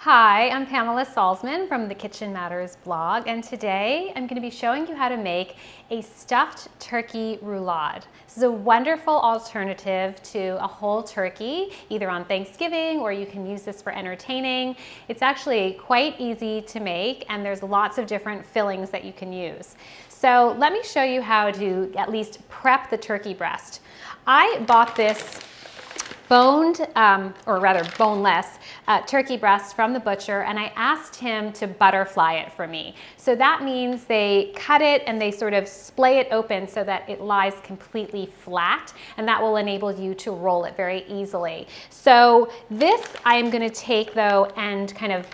Hi, I'm Pamela Salzman from the Kitchen Matters blog, and today I'm going to be showing you how to make a stuffed turkey roulade. This is a wonderful alternative to a whole turkey, either on Thanksgiving or you can use this for entertaining. It's actually quite easy to make, and there's lots of different fillings that you can use. So let me show you how to at least prep the turkey breast. I bought this boned, or rather boneless, turkey breast from the butcher, and I asked him to butterfly it for me. So that means they cut it and they sort of splay it open so that it lies completely flat, and that will enable you to roll it very easily. So this I am going to take though and kind of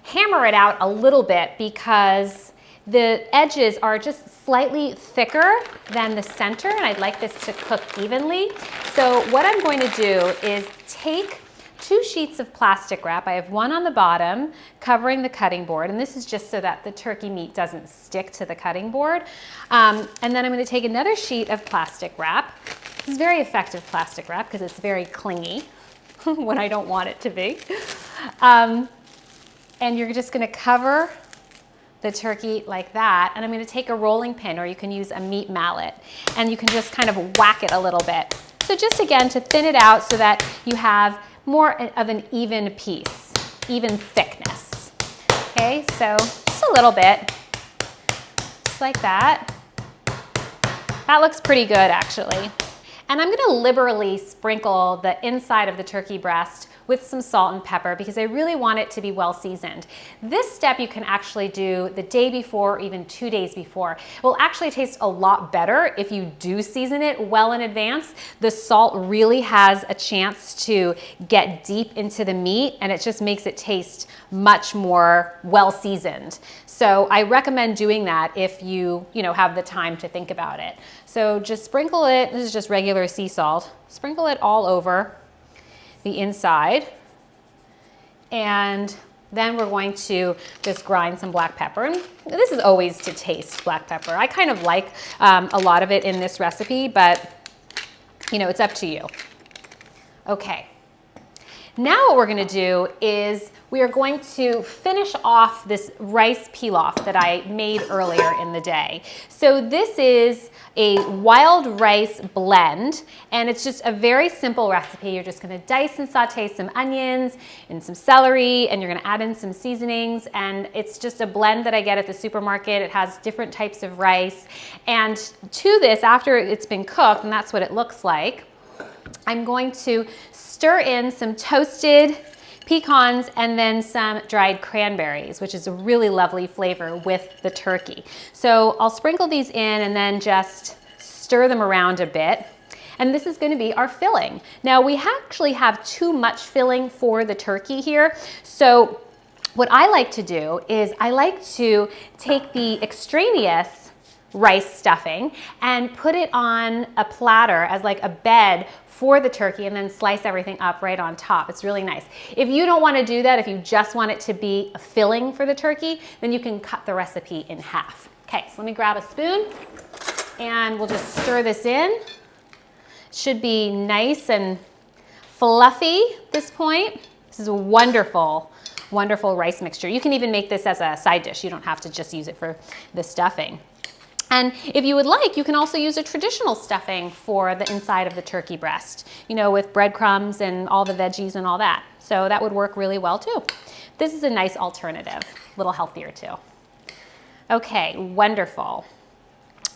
hammer it out a little bit because the edges are just slightly thicker than the center, and I'd like this to cook evenly. So what I'm going to do is take 2 sheets of plastic wrap. I have one on the bottom covering the cutting board, and this is just so that the turkey meat doesn't stick to the cutting board. And then I'm going to take another sheet of plastic wrap. This is very effective plastic wrap because it's very clingy when I don't want it to be. And you're just going to cover the turkey like that, and I'm going to take a rolling pin, or you can use a meat mallet, and you can just kind of whack it a little bit. So just again to thin it out so that you have more of an even piece, even thickness. Okay, so just a little bit, just like that. That looks pretty good actually. And I'm going to liberally sprinkle the inside of the turkey breast with some salt and pepper because I really want it to be well seasoned. This step you can actually do the day before or even 2 days before. It will actually taste a lot better if you do season it well in advance. The salt really has a chance to get deep into the meat, and it just makes it taste much more well seasoned. So I recommend doing that if you have the time to think about it. So just sprinkle it, this is just regular sea salt, sprinkle it all over the inside, and then we're going to just grind some black pepper. And this is always to taste black pepper. I kind of like a lot of it in this recipe, but it's up to you. Okay. Now what we're going to do is we are going to finish off this rice pilaf that I made earlier in the day. So this is a wild rice blend, and it's just a very simple recipe. You're just going to dice and saute some onions and some celery, and you're going to add in some seasonings, and it's just a blend that I get at the supermarket. It has different types of rice, and to this, after it's been cooked, and that's what it looks like, I'm going to stir in some toasted pecans and then some dried cranberries, which is a really lovely flavor with the turkey. So I'll sprinkle these in and then just stir them around a bit. And this is going to be our filling. Now we actually have too much filling for the turkey here. So what I like to do is I like to take the extraneous rice stuffing and put it on a platter as like a bed for the turkey, and then slice everything up right on top. It's really nice. If you don't want to do that, if you just want it to be a filling for the turkey, then you can cut the recipe in half. Okay, so let me grab a spoon and we'll just stir this in. It should be nice and fluffy at this point. This is a wonderful, wonderful rice mixture. You can even make this as a side dish. You don't have to just use it for the stuffing. And if you would like, you can also use a traditional stuffing for the inside of the turkey breast, with breadcrumbs and all the veggies and all that. So that would work really well too. This is a nice alternative, a little healthier too. Okay, wonderful.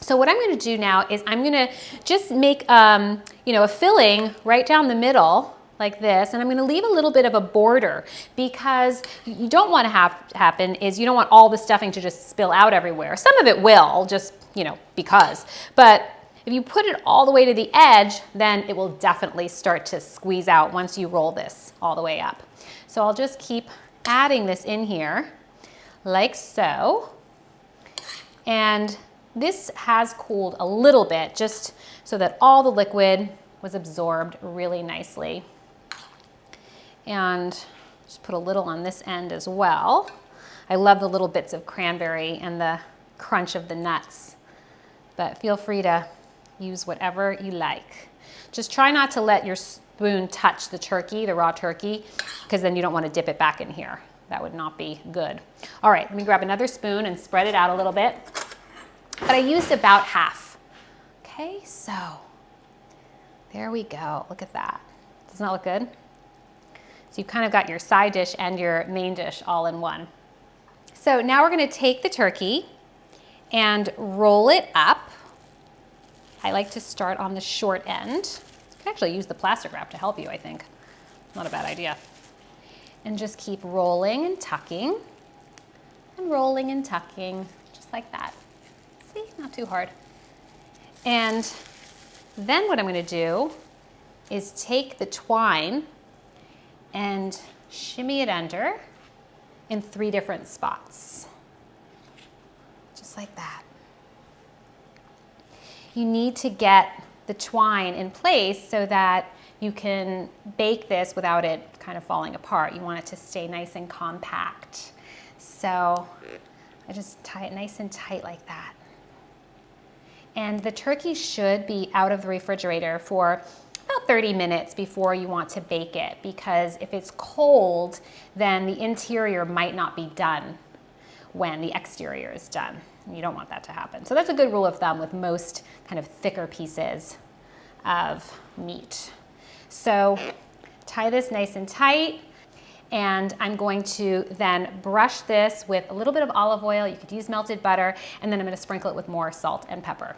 So what I'm going to do now is I'm going to just make, a filling right down the middle like this, and I'm going to leave a little bit of a border because you don't want to happen is you don't want all the stuffing to just spill out everywhere. Some of it will, just because. But if you put it all the way to the edge, then it will definitely start to squeeze out once you roll this all the way up. So I'll just keep adding this in here like so. And this has cooled a little bit just so that all the liquid was absorbed really nicely. And just put a little on this end as well. I love the little bits of cranberry and the crunch of the nuts, but feel free to use whatever you like. Just try not to let your spoon touch the turkey, the raw turkey, because then you don't want to dip it back in here. that would not be good. All right, let me grab another spoon and spread it out a little bit. But I used about half. Okay, so there we go. Look at that. Doesn't that look good? So you've kind of got your side dish and your main dish all in one. So now we're going to take the turkey and roll it up. I like to start on the short end. You can actually use the plastic wrap to help you, I think. Not a bad idea. And just keep rolling and tucking, just like that. See, not too hard. And then what I'm going to do is take the twine and shimmy it under in 3 different spots, just like that. You need to get the twine in place so that you can bake this without it kind of falling apart. You want it to stay nice and compact. So I just tie it nice and tight like that. And the turkey should be out of the refrigerator for about 30 minutes before you want to bake it, because if it's cold, then the interior might not be done when the exterior is done. And you don't want that to happen. So that's a good rule of thumb with most kind of thicker pieces of meat. So tie this nice and tight, and I'm going to then brush this with a little bit of olive oil. You could use melted butter, and then I'm going to sprinkle it with more salt and pepper.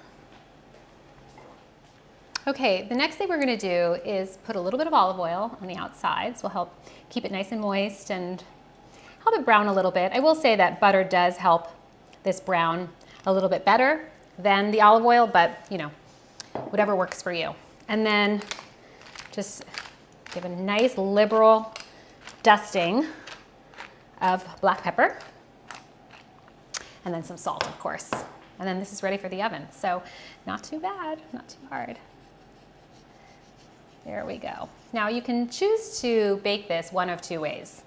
Okay, the next thing we're going to do is put a little bit of olive oil on the outsides. Will help keep it nice and moist and help it brown a little bit. I will say that butter does help this brown a little bit better than the olive oil, but you know, whatever works for you. And then just give a nice liberal dusting of black pepper, and then some salt, of course. And then this is ready for the oven. So not too bad, not too hard. There we go. Now you can choose to bake this one of 2 ways.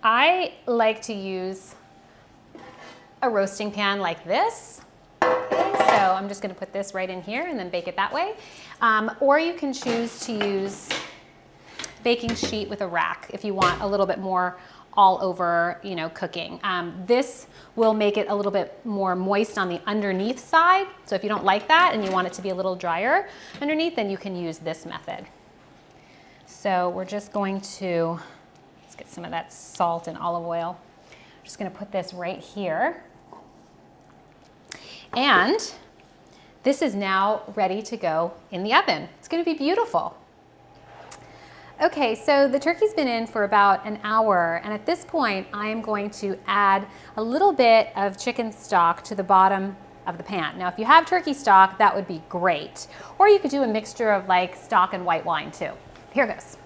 I like to use a roasting pan like this. Okay, so I'm just going to put this right in here and then bake it that way. Or you can choose to use baking sheet with a rack if you want a little bit more all over, you know, cooking. This will make it a little bit more moist on the underneath side. So if you don't like that and you want it to be a little drier underneath, then you can use this method. So we're just going to, let's get some of that salt and olive oil. I'm just going to put this right here. And this is now ready to go in the oven. It's going to be beautiful. Okay, so the turkey's been in for about an hour, and at this point I am going to add a little bit of chicken stock to the bottom of the pan. Now if you have turkey stock, that would be great. Or you could do a mixture of like stock and white wine too. Here goes.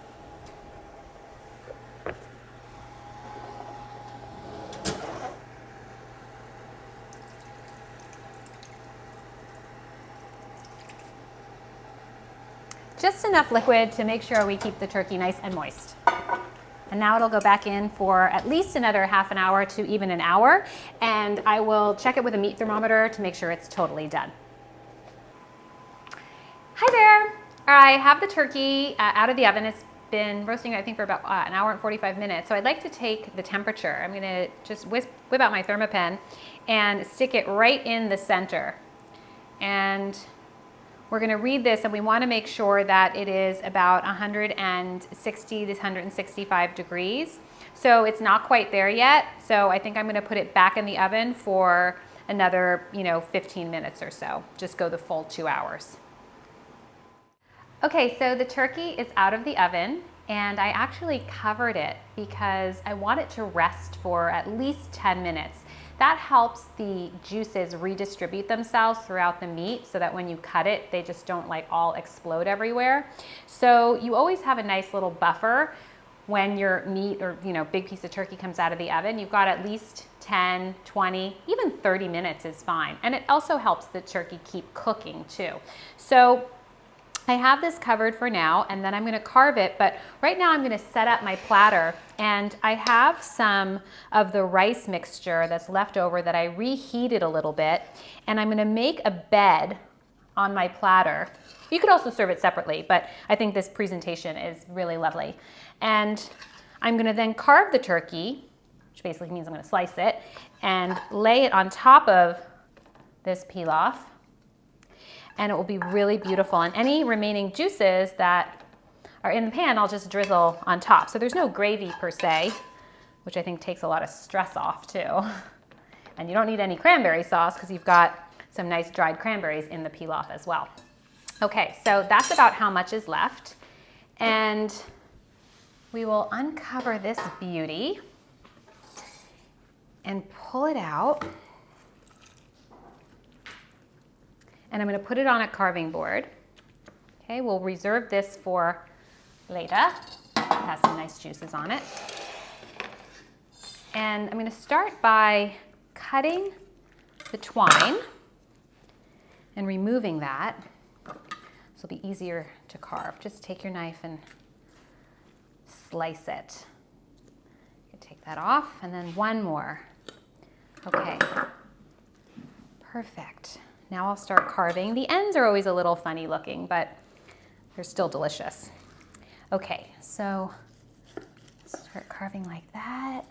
Just enough liquid to make sure we keep the turkey nice and moist. And now it'll go back in for at least another half an hour to even an hour, and I will check it with a meat thermometer to make sure it's totally done. Hi there! I have the turkey out of the oven. It's been roasting, I think, for about an hour and 45 minutes. So I'd like to take the temperature. I'm gonna just whip out my Thermapen and stick it right in the center. And we're going to read this, and we want to make sure that it is about 160 to 165 degrees. So it's not quite there yet. So I think I'm going to put it back in the oven for another, 15 minutes or so. Just go the full 2 hours. Okay, so the turkey is out of the oven, and I actually covered it because I want it to rest for at least 10 minutes. That helps the juices redistribute themselves throughout the meat so that when you cut it, they just don't like all explode everywhere. So you always have a nice little buffer when your meat or big piece of turkey comes out of the oven. You've got at least 10, 20, even 30 minutes is fine. And it also helps the turkey keep cooking too. So I have this covered for now, and then I'm going to carve it, but right now I'm going to set up my platter, and I have some of the rice mixture that's left over that I reheated a little bit, and I'm going to make a bed on my platter. You could also serve it separately, but I think this presentation is really lovely. And I'm going to then carve the turkey which basically means I'm going to slice it, and lay it on top of this pilaf. And it will be really beautiful. And any remaining juices that are in the pan, I'll just drizzle on top. So there's no gravy per se, which I think takes a lot of stress off too. And you don't need any cranberry sauce because you've got some nice dried cranberries in the pilaf as well. Okay, so that's about how much is left. And we will uncover this beauty and pull it out. And I'm going to put it on a carving board. Okay, we'll reserve this for later. It has some nice juices on it. And I'm going to start by cutting the twine and removing that. This will be easier to carve. Just take your knife and slice it. You can take that off, and then one more. Okay, perfect. Now I'll start carving. The ends are always a little funny looking, but they're still delicious. Okay, so start carving like that.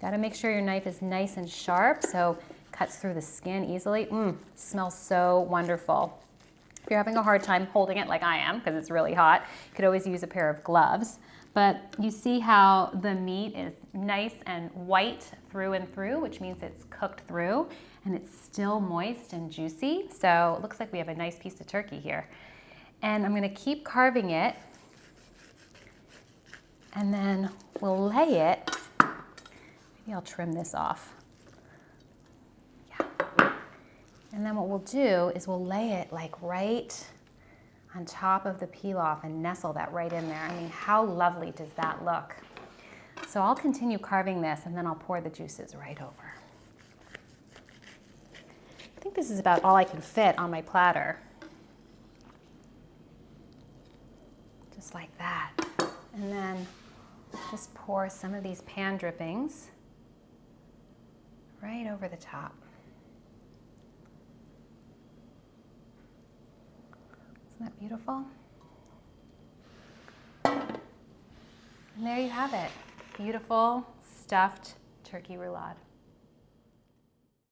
Got to make sure your knife is nice and sharp so it cuts through the skin easily. Smells so wonderful. If you're having a hard time holding it like I am, because it's really hot, you could always use a pair of gloves. But you see how the meat is nice and white through and through, which means it's cooked through, and it's still moist and juicy. So it looks like we have a nice piece of turkey here. And I'm going to keep carving it, and then we'll lay it. Maybe I'll trim this off. Yeah. And then what we'll do is we'll lay it like right on top of the pilaf and nestle that right in there. I mean, how lovely does that look? So I'll continue carving this, and then I'll pour the juices right over. I think this is about all I can fit on my platter. Just like that. And then just pour some of these pan drippings right over the top. Isn't that beautiful? And there you have it. Beautiful stuffed turkey roulade.